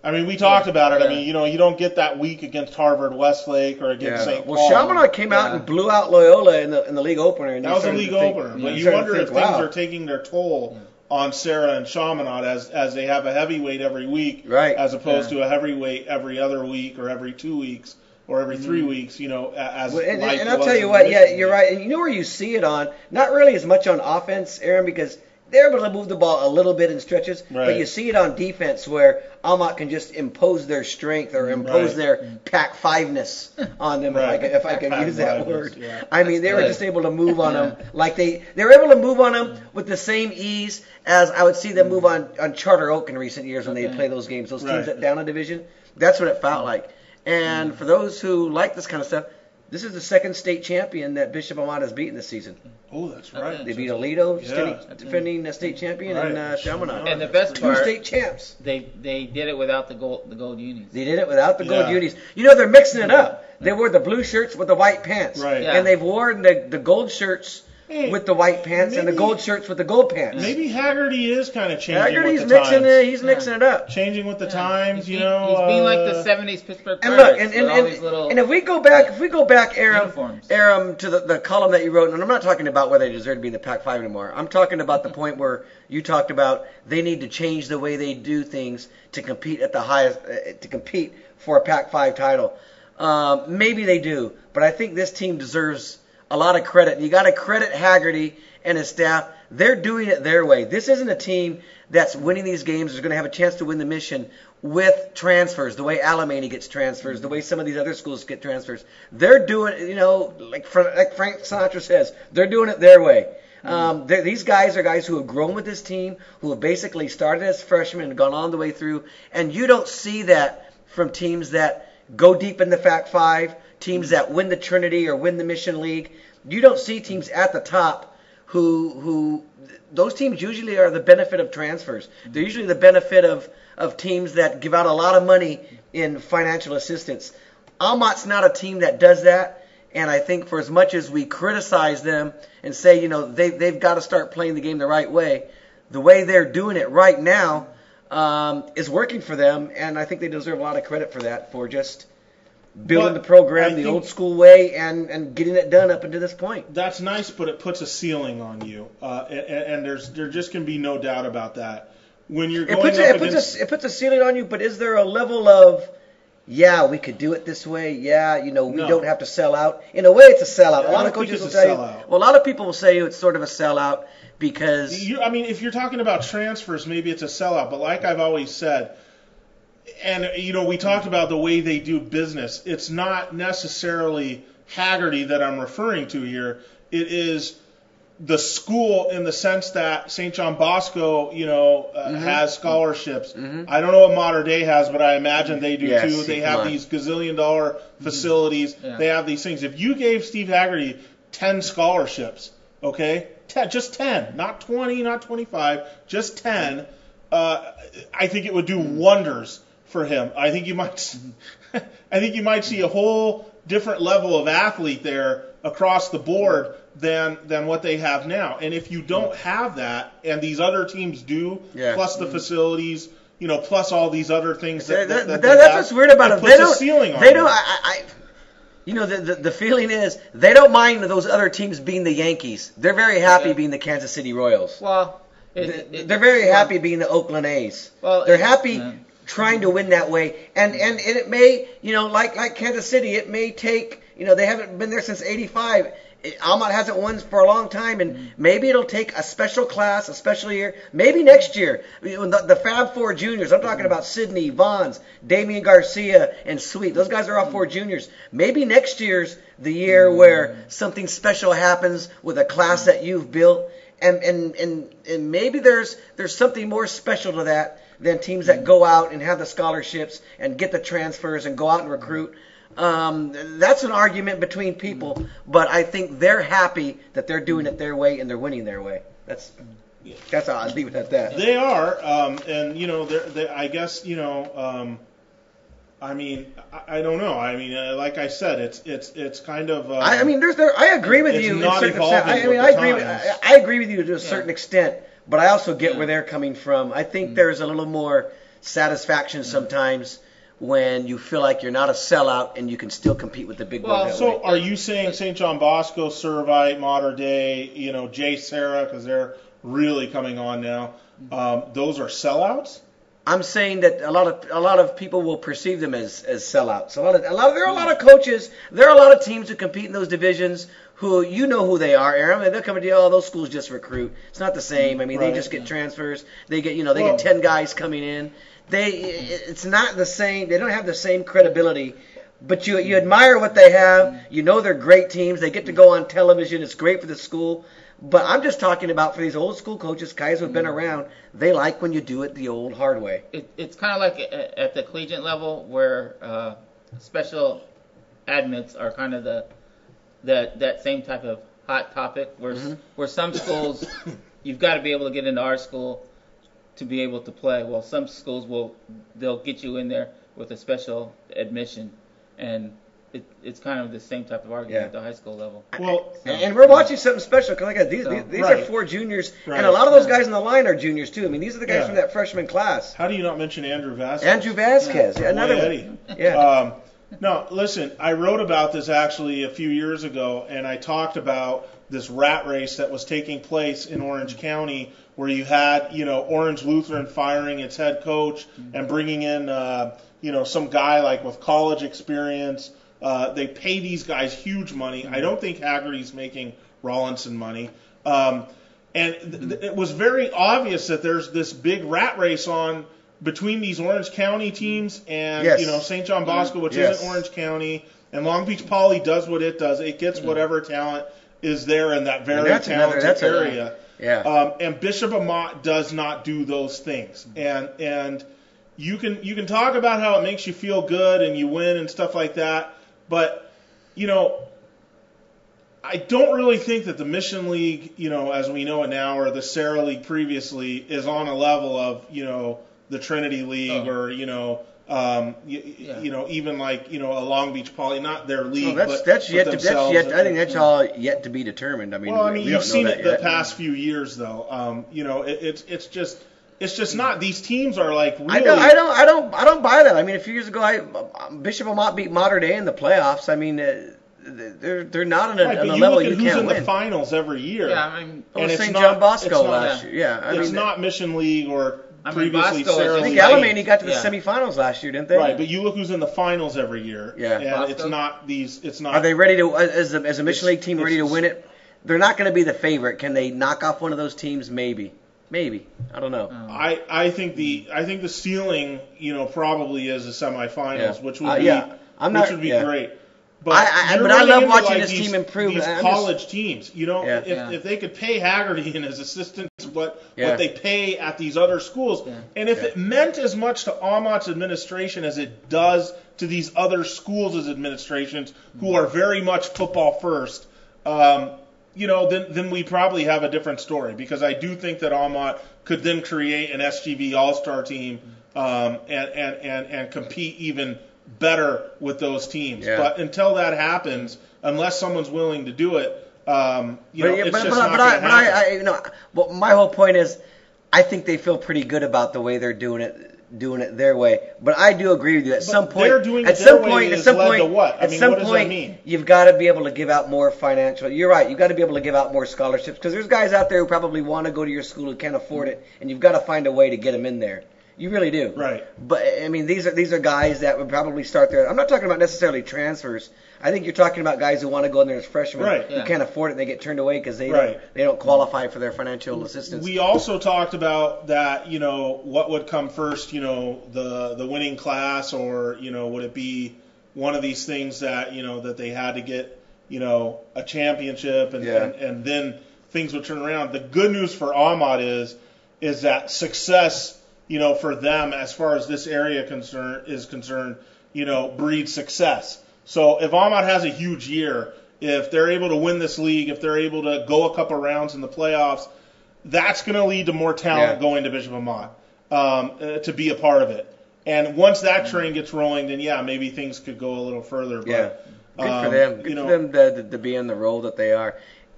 I mean, we talked about it. I mean, you don't get that week against Harvard Westlake or against St. Paul. Well, Chaminade came out and blew out Loyola in the league opener. And that was a league opener. But you wonder if things are taking their toll on Sarah and Chaminade as they have a heavyweight every week, as opposed to a heavyweight every other week or every 2 weeks or every 3 weeks. And I'll tell you what, you're right. And you know where you see it on? Not really as much on offense, Aaron, because they're able to move the ball a little bit in stretches, but you see it on defense where Amat can just impose their strength or impose their Pac-5-ness on them, if I can use that word. Yeah. I mean, they were just able to move on them like they were able to move on them with the same ease as I would see them move on Charter Oak in recent years when they play those games. Those teams that down a division, that's what it felt like. And for those who like this kind of stuff, this is the second state champion that Bishop Amat has beaten this season. Oh, that's right. They beat Aledo, defending state champion, and Chaminade. And the best part, 2 state champs. They did it without the gold unis. They did it without the gold unis. You know, they're mixing it up. They wore the blue shirts with the white pants. Right. And they've worn the gold shirts with the white pants and the gold shirts with the gold pants. Maybe Haggerty is kind of changing Haggerty's with the times. He's mixing it up. Changing with the times, He's being like the 70s Pittsburgh Pirates. And look, and if we go back, Aram, to the column that you wrote, and I'm not talking about whether they deserve to be in the Pac-5 anymore. I'm talking about the point where you talked about they need to change the way they do things to compete at the highest, to compete for a Pac-5 title. Maybe they do, but I think this team deserves a lot of credit. You got to credit Haggerty and his staff. They're doing it their way. This isn't a team that's winning these games, is going to have a chance to win the mission with transfers, the way Alamany gets transfers, the way some of these other schools get transfers. They're doing it, like Frank Sinatra says, they're doing it their way. These guys are guys who have grown with this team, who have basically started as freshmen and gone all the way through. And you don't see that from teams that go deep in the Pac-5, teams that win the Trinity or win the Mission League. You don't see teams at the top who those teams usually are the benefit of transfers. They're usually the benefit of teams that give out a lot of money in financial assistance. Amat's not a team that does that, and I think for as much as we criticize them and say, they've got to start playing the game the way they're doing it right now is working for them, and I think they deserve a lot of credit for that, for just building the program the old school way and getting it done up until this point. That's nice, but it puts a ceiling on you, and there just can be no doubt about that. When you're going it puts a ceiling on you, but is there a level of, we could do it this way. We don't have to sell out. In a way, it's a sellout. A lot of coaches will tell you. Well, a lot of people will say it's sort of a sellout because. If you're talking about transfers, maybe it's a sellout. But like I've always said, and we talked about the way they do business. It's not necessarily Haggerty that I'm referring to here. It is the school in the sense that St. John Bosco, has scholarships. I don't know what Mater Dei has, but I imagine they do too. They have these gazillion-dollar facilities. They have these things. If you gave Steve Haggerty 10 scholarships, okay, just 10, not 20, not 25, just 10, I think it would do wonders for him. I think you might see a whole different level of athlete there across the board than what they have now. And if you don't have that, and these other teams do, plus the facilities, plus all these other things that's what's weird about them. They don't. The feeling is they don't mind those other teams being the Yankees. They're very happy being the Kansas City Royals. Well, they're very happy being the Oakland A's. Well, they're happy trying to win that way. And it may, like Kansas City, it may take, they haven't been there since '85. Amat hasn't won for a long time, and maybe it'll take a special class, a special year. Maybe next year, the Fab Four juniors. I'm talking about Sidney, Vons, Damian Garcia, and Sweet. Those guys are all four juniors. Maybe next year's the year where something special happens with a class that you've built, and maybe there's something more special to that than teams that go out and have the scholarships and get the transfers and go out and recruit. That's an argument between people, but I think they're happy that they're doing it their way and they're winning their way. That's how I'll leave it at that. They are, and I guess I mean, I don't know. I mean, like I said, it's kind of. I mean, I agree with you. Not evolving. I agree with you to a certain extent, but I also get where they're coming from. I think there's a little more satisfaction sometimes when you feel like you're not a sellout and you can still compete with the big boys. So are you saying St. John Bosco, Servite, Mater Dei, J. Sarah, because they're really coming on now, those are sellouts? I'm saying that a lot of people will perceive them as sellouts. There are a lot of coaches. There are a lot of teams who compete in those divisions who who they are, Aram, and they'll come to you. Oh, those schools just recruit. It's not the same. I mean, they just get transfers. They get they get 10 guys coming in. It's not the same. They don't have the same credibility. But you admire what they have. They're great teams. They get to go on television. It's great for the school. But I'm just talking about for these old school coaches, guys who have been around, they like when you do it the old hard way. It's kind of like at the collegiate level where special admits are kind of that same type of hot topic where some schools, you've got to be able to get into our school to be able to play. Well, some schools they'll get you in there with a special admission, and it's kind of the same type of argument at the high school level. Well, and we're watching something special because these are 4 juniors, and a lot of those guys in the line are juniors too. I mean, these are the guys from that freshman class. How do you not mention Andrew Vasquez? Andrew Vasquez, another one. Yeah. No, listen, I wrote about this actually a few years ago, and I talked about this rat race that was taking place in Orange County where you had, Orange Lutheran firing its head coach and bringing in, some guy like with college experience. They pay these guys huge money. I don't think Haggerty's making Rawlinson money. It was very obvious that there's this big rat race on between these Orange County teams and St. John Bosco, which isn't Orange County, and Long Beach Poly does what it does. It gets whatever talent is there in that very talented area. And Bishop Amat does not do those things. And you can talk about how it makes you feel good and you win and stuff like that, but I don't really think that the Mission League, as we know it now, or the Sarah League previously, is on a level of the Trinity League or even like a Long Beach Poly, not their league, but I think that's all yet to be determined. I mean, you've seen it the past few years though. It's just not. These teams are like really. I don't buy that. I mean, a few years ago, Bishop Amat beat Mater Dei in the playoffs. I mean, they're not on a level you can't win. Who's in the finals every year? Yeah, I mean, St. John Bosco last year. Yeah, it's not Mission League or previously Sarah League. I think Alamany got to the semifinals last year, didn't they? Right, but you look who's in the finals every year. Yeah, and Bosco? It's not these. It's not. Are they ready to as a Mission League team ready to win it? They're not going to be the favorite. Can they knock off one of those teams? Maybe. I don't know. I think the ceiling, probably is the semifinals, which would be great. But I love watching this team improve. These college teams, if they could pay Haggerty and his assistants what they pay at these other schools, and if it meant as much to Amat's administration as it does to these other schools' administrations who are very much football first, then we probably have a different story, because I do think that Amat could then create an SGV All-Star team and compete even better with those teams. But until that happens, unless someone's willing to do it, it's just not going to happen. But my whole point is, I think they feel pretty good about the way they're doing it their way. But I do agree with you. At some point, you've got to be able to give out more financial. You're right. You've got to be able to give out more scholarships, because there's guys out there who probably want to go to your school who can't afford it, and you've got to find a way to get them in there. You really do. Right. But, I mean, these are guys that would probably start there. I'm not talking about necessarily transfers. I think you're talking about guys who want to go in there as freshmen who can't afford it and they get turned away because they don't qualify for their financial assistance. We also talked about that, what would come first, the winning class, or, would it be one of these things that, that they had to get, a championship and then things would turn around. The good news for Amat is that success, for them, as far as this area is concerned, breeds success. So if Amat has a huge year, if they're able to win this league, if they're able to go a couple rounds in the playoffs, that's going to lead to more talent going to Bishop Amat to be a part of it. And once that train gets rolling, then maybe things could go a little further. But, good for them. Good for them to be in the role that they are.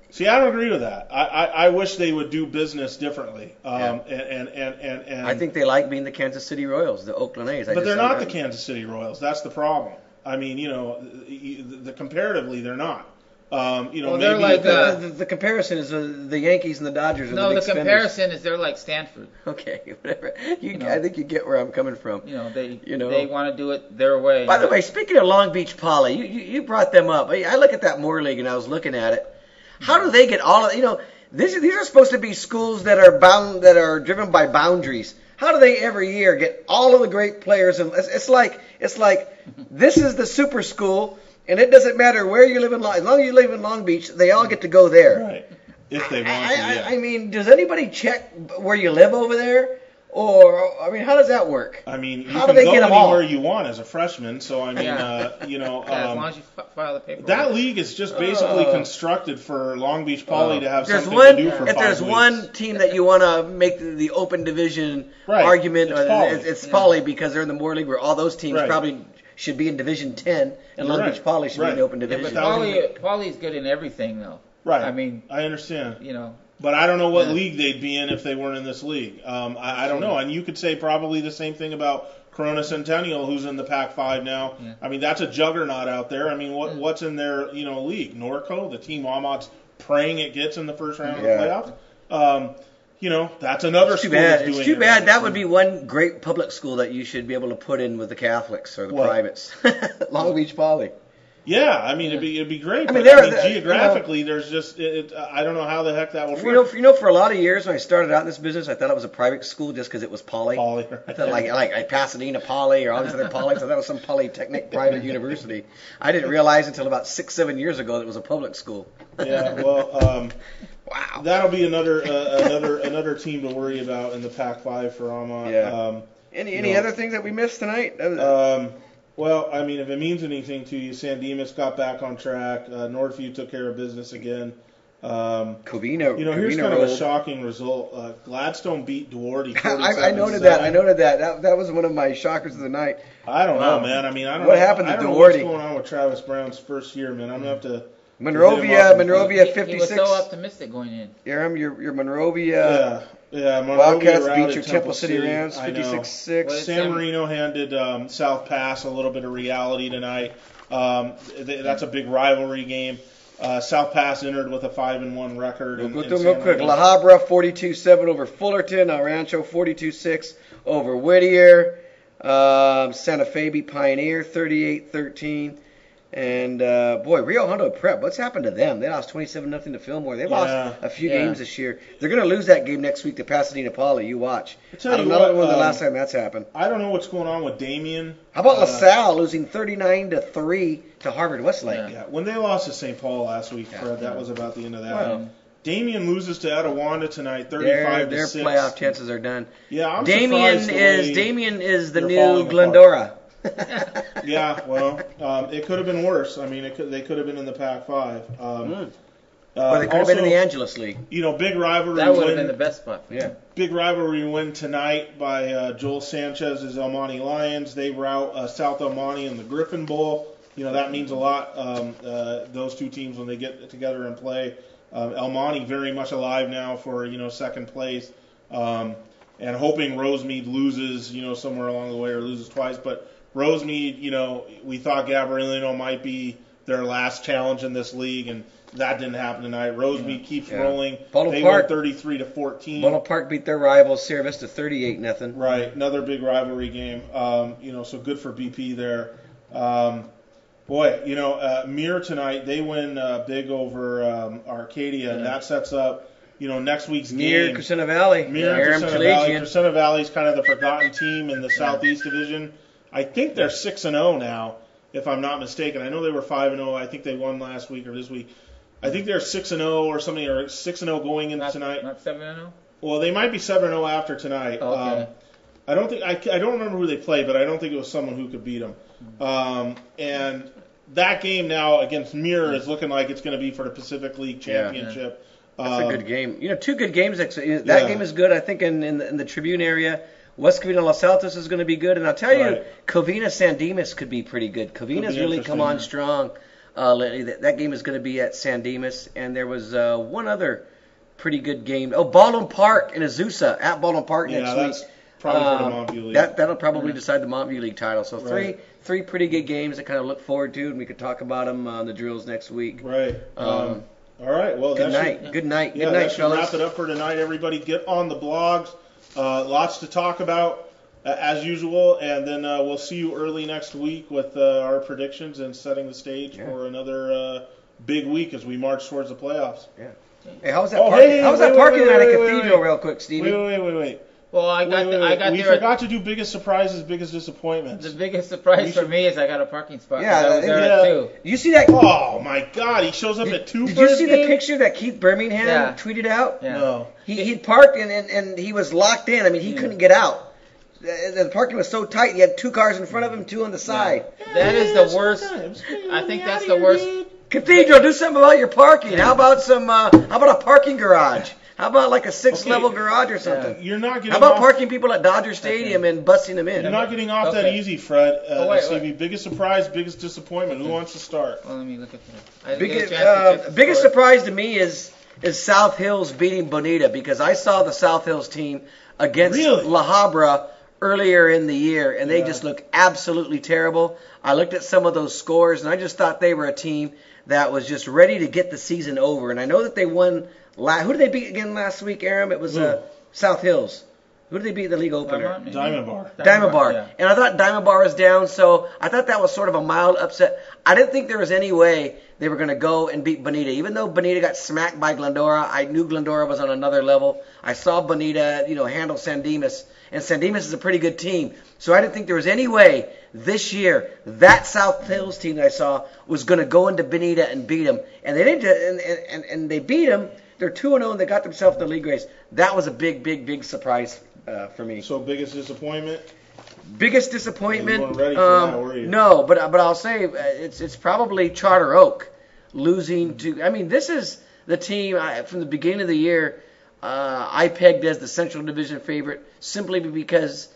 See, I don't agree with that. I wish they would do business differently. And I think they like being the Kansas City Royals, the Oakland A's. But they're not the Kansas City Royals. That's the problem. I mean, comparatively, they're not. They're like the comparison is the Yankees and the Dodgers. No, the comparison is they're like Stanford. Okay, whatever. I think you get where I'm coming from. They want to do it their way. By the way, speaking of Long Beach Poly, you brought them up. I look at that Moore League and I was looking at it. How do they get all of these are supposed to be schools that are driven by boundaries. How do they every year get all of the great players? And it's like this is the super school. And it doesn't matter where you live as long as you live in Long Beach, they all get to go there. Right. If they want to, I mean, does anybody check where you live over there? Or, how does that work? I mean, you how can do they go get them anywhere all? You want as a freshman. So, as long as you file the paperwork. That league is just basically constructed for Long Beach Poly to have something to do for 5 weeks. If there's one team that you want to make the open division argument, it's Poly because they're in the Moore League where all those teams probably should be in Division 10, and Long Beach Poly should be in the open division. But Poly's good in everything, though. Right. I mean, I understand. But I don't know what league they'd be in if they weren't in this league. I don't know. And you could say probably the same thing about Corona Centennial, who's in the Pac-5 now. Yeah. I mean, that's a juggernaut out there. I mean, what's in their league? Norco, the team Amat's praying it gets in the first round of the playoffs. That's another school that's doing it. It's too bad. That would be one great public school that you should be able to put in with the Catholics or the privates. Long Beach Poly. Yeah, I mean, it'd be great. I mean, geographically, there's just I don't know how the heck that will work. For a lot of years when I started out in this business, I thought it was a private school just because it was Poly. Poly. I thought like Pasadena Poly or all these other Polys. I thought it was some polytechnic private university. I didn't realize until about 6-7 years ago that it was a public school. Yeah, well, wow. That'll be another team to worry about in the Pac-5 for Amat. Yeah. Any other things that we missed tonight? Well, I mean, if it means anything to you, San Dimas got back on track. Northview took care of business again. Covina. Here's kind of a shocking result. Gladstone beat Duarte. I noted that. That was one of my shockers of the night. I don't know, man. I mean, I don't know. What happened to Duarte? What's going on with Travis Brown's first year, man? I'm going to have to... Monrovia 56. He was so optimistic going in. Aram, your Monrovia. Yeah, Wildcats beat your Temple City Rams 56-6. San Marino handed South Pass a little bit of reality tonight. That's a big rivalry game. South Pass entered with a 5-1 record. We'll go through them real quick. La Habra 42-7 over Fullerton. El Rancho 42-6 over Whittier. Santa Fe beat Pioneer 38-13. And, Rio Hondo Prep, what's happened to them? They lost 27-0 to Fillmore. They've lost a few games this year. They're going to lose that game next week to Pasadena Poly. You watch. I don't know when the last time that's happened. I don't know what's going on with Damien. How about LaSalle losing 39-3 to Harvard Westlake? Yeah, when they lost to St. Paul last week, Fred, that was about the end of that. Damien loses to Etiwanda tonight, 35-6. Their playoff chances are done. Yeah, I'm Damien surprised is the new Glendora. Yeah, well, it could have been worse. I mean, they could have been in the Pac-5. Or they could have been in the Angeles League. Big rivalry That would have been the best spot. Yeah. Big rivalry win tonight by Joel Sanchez's El Monte Lions. They rout South El Monte in the Griffin Bowl. That means a lot. Those two teams, when they get together and play. El Monte very much alive now for, second place. And hoping Rosemead loses, somewhere along the way or loses twice. But Rosemead, we thought Gabrielino might be their last challenge in this league, and that didn't happen tonight. Rosemead keeps rolling. They won 33-14. Bottle Park beat their rivals, Sierra Vista 38-0. Right, another big rivalry game. So good for BP there. Mir tonight, they win big over Arcadia, and that sets up, next week's game. Crescenta Valley. Aram Tolegian. Crescenta Valley's kind of the forgotten team in the Southeast Division. I think they're 6-0 now, if I'm not mistaken. I know they were 5-0. I think they won last week or this week. I think they're 6-0 or something, or 6-0 going into tonight. Not 7-0? Well, they might be 7-0 after tonight. Oh, okay. I don't remember who they played, but I don't think it was someone who could beat them. And that game now against Mir is looking like it's going to be for the Pacific League Championship. That's a good game. Two good games. That game is good. I think in the Tribune area, West Covina Los Altos is going to be good. And I'll tell you, Covina San Dimas could be pretty good. Covina's really come on strong lately. That game is going to be at San Dimas. And there was one other pretty good game. Oh, Baldwin Park and Azusa at Baldwin Park next week. Probably for the Montview League. That'll probably decide the Montview League title. So three pretty good games to kind of look forward to, and we could talk about them on the drills next week. Right. All right. Well, good night. Good night. Yeah, good night, that should wrap it up for tonight. Everybody, get on the blogs. Lots to talk about as usual, and then we'll see you early next week with our predictions and setting the stage for another big week as we march towards the playoffs. Yeah. Hey, how's that parking lot at Cathedral, real quick, Stevie? Wait. Well, I got there. We forgot to do biggest surprises, biggest disappointments. The biggest surprise for me is I got a parking spot. Yeah, I was there at 2. You see that? Oh my God, he shows up at 2. Did you see the picture that Keith Birmingham tweeted out? Yeah. No. He parked and he was locked in. I mean, he couldn't get out. The parking was so tight. He had 2 cars in front of him, 2 on the side. That is the worst. I think that's the worst. Cathedral, do something about your parking. How about a parking garage? How about like a 6-level garage or something? You're not getting. How about parking people at Dodger Stadium and busting them in? You're not getting off that easy, Fred. Stevie, biggest surprise, biggest disappointment. Who wants to start? Well, let me look at that. Biggest surprise to me is South Hills beating Bonita, because I saw the South Hills team against La Habra earlier in the year, and they just look absolutely terrible. I looked at some of those scores, and I just thought they were a team that was just ready to get the season over. And I know that they won. Who did they beat again last week, Aram? It was South Hills. Who did they beat in the league opener? Diamond Bar. Yeah. And I thought Diamond Bar was down, so I thought that was sort of a mild upset. I didn't think there was any way they were going to go and beat Bonita. Even though Bonita got smacked by Glendora, I knew Glendora was on another level. I saw Bonita, handle San Dimas, and San Dimas is a pretty good team. So I didn't think there was any way this year that South Hills team that I saw was going to go into Bonita and beat them. And they didn't, and they beat them. They're 2-0 and they got themselves in the league race. That was a big surprise for me. So biggest disappointment? Biggest disappointment? You weren't ready for that, were you? No, but I'll say it's probably Charter Oak losing to. I mean, this is the team from the beginning of the year I pegged as the Central Division favorite simply because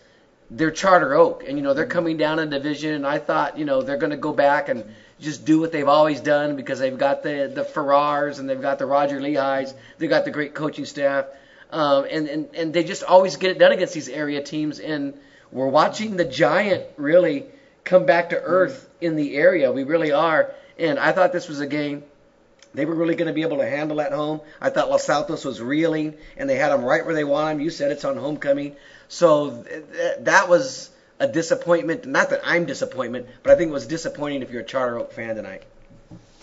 they're Charter Oak, and they're coming down in division, and I thought they're going to go back and just do what they've always done because they've got the Ferrars and they've got the Roger Lehighs, they've got the great coaching staff, and they just always get it done against these area teams. And we're watching the Giant really come back to earth in the area. We really are. And I thought this was a game they were really going to be able to handle at home. I thought Los Altos was reeling, and they had them right where they want them. You said it's on homecoming. So that was a disappointment. Not that I'm disappointment, but I think it was disappointing if you're a Charter Oak fan tonight.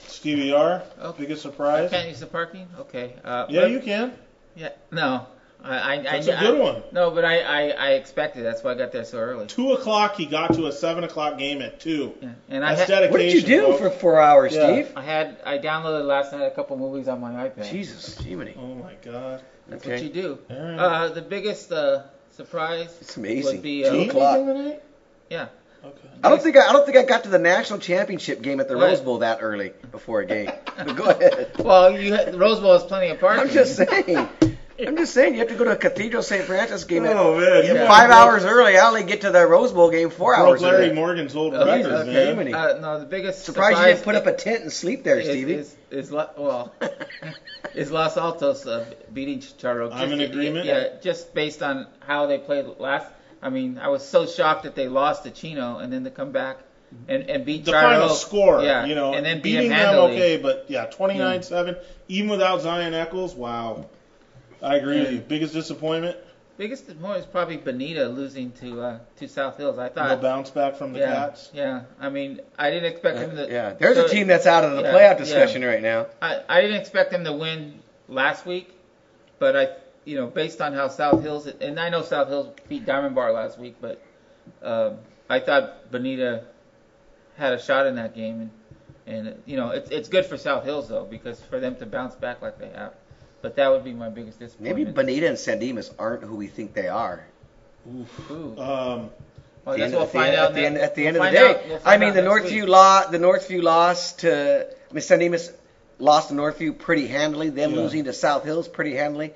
Stevie R, biggest surprise? I can't use the parking? Okay. Yeah, you can. Yeah, no. That's a good one. No, but I expected. That's why I got there so early. 2:00, he got to a 7:00 game at 2. Yeah. And that's dedication. What did you do for 4 hours, Steve? I downloaded last night a couple movies on my iPad. Jesus, Jiminy. Oh my God. That's what you do. Right. The biggest surprise. It's amazing. Would be 2:00. Yeah. Okay. I don't think I got to the national championship game at the Rose Bowl that early before a game. But go ahead. Well, the Rose Bowl has plenty of parking. I'm just saying. You have to go to a Cathedral St. Francis game 5 hours early. I only get to the Rose Bowl game 4 hours early. Larry Morgan's old record, man. No, the biggest surprise you didn't put up a tent and sleep there, Stevie. Is Los Altos beating Charter Oak. I'm in agreement. Yeah, just based on how they played last. I mean, I was so shocked that they lost to Chino and then to come back and beat Charter Oak. The final score, and then beating them okay, but 29-7, even without Zion Eccles, wow. I agree with you. Biggest disappointment? Biggest disappointment is probably Bonita losing to South Hills. I thought no bounce back from the Cats. Yeah, I mean, I didn't expect them to. Yeah, there's a team that's out of the playoff discussion right now. I didn't expect them to win last week, but based on how South Hills, and I know South Hills beat Diamond Bar last week, but I thought Bonita had a shot in that game, and it's good for South Hills though, because for them to bounce back like they have. But that would be my biggest disappointment. Maybe Bonita and San Dimas aren't who we think they are. Ooh. Well, I guess we'll find out at the end of the day. I mean, the Northview lost to. San Dimas lost to Northview pretty handily. Them losing to South Hills pretty handily.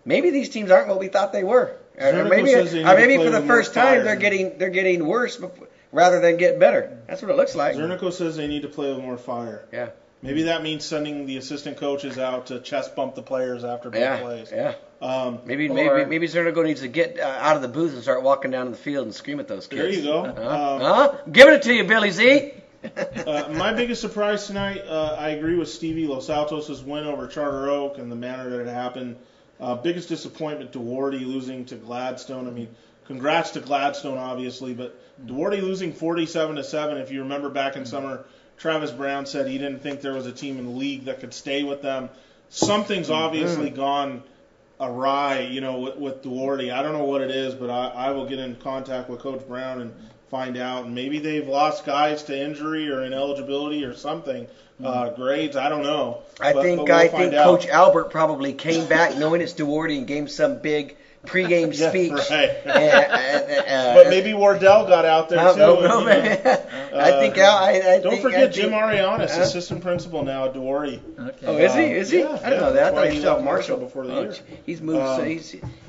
maybe these teams aren't what we thought they were. Or maybe for the first time they're getting worse rather than get better. That's what it looks like. Zernico says they need to play with more fire. Yeah. Maybe that means sending the assistant coaches out to chest bump the players after big plays. Yeah. Maybe Zernico needs to get out of the booth and start walking down the field and scream at those kids. There you go. Giving it to you, Billy Z. My biggest surprise tonight, I agree with Stevie, Los Altos' win over Charter Oak and the manner that it happened. Biggest disappointment, Duarte losing to Gladstone. I mean, congrats to Gladstone, obviously, but Duarte losing 47-7. If you remember back in summer, Travis Brown said he didn't think there was a team in the league that could stay with them. Something's obviously gone awry, with Duarte. I don't know what it is, but I will get in contact with Coach Brown and find out. And maybe they've lost guys to injury or ineligibility or something. Grades, I don't know. I think Coach Albert probably came back knowing it's Duarte and gave some big pregame speech. Right. But maybe Wardell got out there too. No, man. Don't forget Jim Arianis, assistant principal now at Duarte. Okay. Oh, is he? Is he? Yeah, I didn't know that. I thought he left Marshall before the year. He's moved.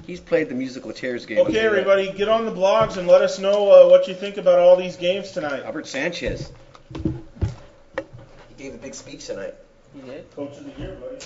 He's played the musical chairs game. Okay, everybody, get on the blogs and let us know what you think about all these games tonight. Albert Sanchez. He gave a big speech tonight. He did. Coach of the year, buddy.